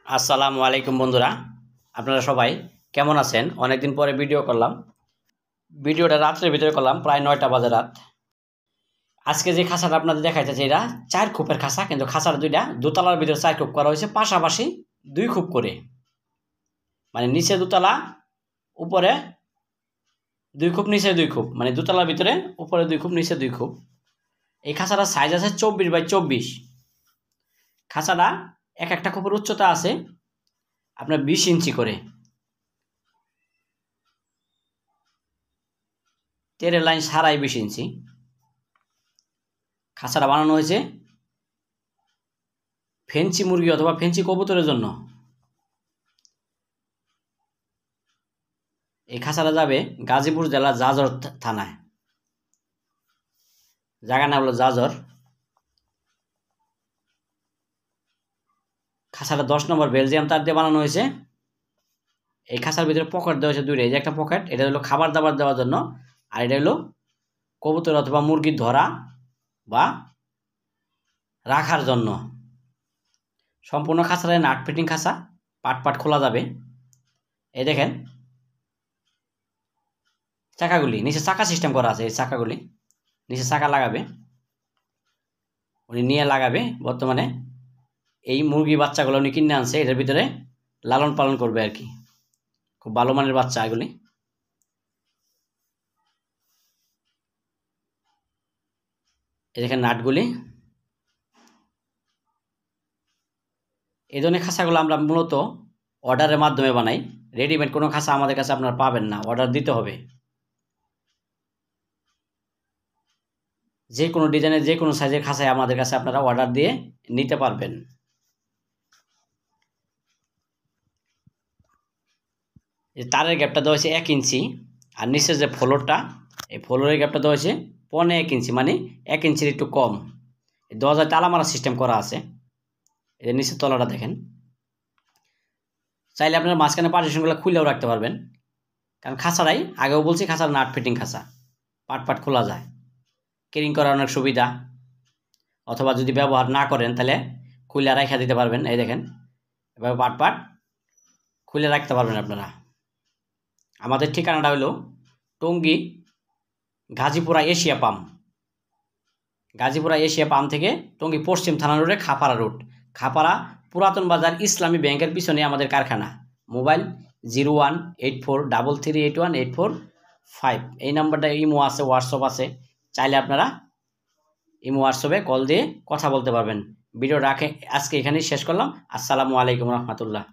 আসসালামু আলাইকুম বন্ধুরা, আপনারা সবাই কেমন আছেন? অনেকদিন পরে ভিডিও করলাম। ভিডিওটা রাত্রের ভিতরে করলাম, প্রায় 9টা বাজে রাত। আজকে যে খাঁচাটা আপনাদের দেখাইতেছে এটা 4 খোপের খাঁচা, কিন্তু খাঁচার দুইটা দোতলার ভিতরে 4 খোপ করা হয়েছে, পাশাপাশি 2 খোপ করে, মানে নিচে দোতলা উপরে 2 খোপ, নিচে 2 খোপ, মানে দোতলার ভিতরে উপরে 2 খোপ, নিচে 2 খোপ। এই খাঁচাটার সাইজ আছে 24x24। খাঁচাটা এক একটা খোপের উচ্চতা আছে আপনার 20 ইঞ্চি করে। তেরের লাইন সারাই 20 ইঞ্চি। খাঁচাটা বানানো হয়েছে ফেন্সি মুরগি অথবা ফেন্সি কবুতরের জন্য। এই খাঁচাটা যাবে গাজীপুর জেলার জাজর থানায়। জায়গার নাম হলো জাজর। খাঁচাটা 10 নম্বর বেলজিয়াম তার দিয়ে বানানো হয়েছে। এই খাঁচার ভিতরে পকেট দেওয়া হয়েছে 2টা। এই যে একটা পকেট, এটা হলো খাবার দাবার দেওয়ার জন্য, আর এটা হলো কবুতর অথবা মুরগির ধরা বা রাখার জন্য। সম্পূর্ণ খাঁচাটায় নাট ফিটিং খাঁচা, পাট পাট খোলা যাবে। এই দেখেন চাকাগুলি, নিচে চাকা সিস্টেম করা আছে। এই চাকাগুলি নিচে চাকা লাগাবে, উনি নিয়ে লাগাবে। বর্তমানে এই মুরগি বাচ্চাগুলো উনি কিনে আনছে, এটার ভিতরে লালন পালন করবে আর কি। খুব ভালো মানের বাচ্চা এগুলি। এই দেখেন নাটগুলি। এই ধরনের খাঁচাগুলো আমরা মূলত অর্ডারের মাধ্যমে বানাই। রেডিমেড কোনো খাঁচা আমাদের কাছে আপনারা পাবেন না, অর্ডার দিতে হবে। যে কোনো ডিজাইনের যে কোনো সাইজের খাঁচায় আমাদের কাছে আপনারা অর্ডার দিয়ে নিতে পারবেন। এই তারের গ্যাপটা দেওয়া হয়েছে 1 ইঞ্চি, আর নিচের যে ফ্লোরটা, এই ফ্লোরের গ্যাপটা দেওয়া হয়েছে 1.25 ইঞ্চি, মানে 1 ইঞ্চির একটু কম। এই দরজায় তালা মারা সিস্টেম করা আছে। এই নিচের তলাটা দেখেন। চাইলে আপনারা মাঝখানে পার্টিশনগুলো খুলেও রাখতে পারবেন, কারণ খাঁচাটাই আগেও বলছি খাঁচার নাট ফিটিং খাঁচা, পাট পাট খোলা যায়, ক্যারিং করার অনেক সুবিধা। অথবা যদি ব্যবহার না করেন তাহলে খুলে রাখা দিতে পারবেন। এই দেখেন এভাবে পাট পাট খুলে রাখতে পারবেন আপনারা। আমাদের ঠিকানাটা হলো Tongi Gazipura Asia pump. Gazipura Asia pump থেকে টঙ্গী পশ্চিম থানা রোডে খাপাড়া রোড, খাপাড়া পুরাতন বাজার ইসলামী ব্যাংকের পিছনে আমাদের কারখানা। মোবাইল 018433818445। এই নাম্বারটা ইমো আছে, হোয়াটসঅ্যাপ আছে। চাইলে আপনারা ইমো হোয়াটসঅ্যাপে কল দিয়ে কথা বলতে পারবেন। ভিডিও রাখে আজকে এখানেই শেষ করলাম। আসসালামু আলাইকুম রহমতুল্লাহ।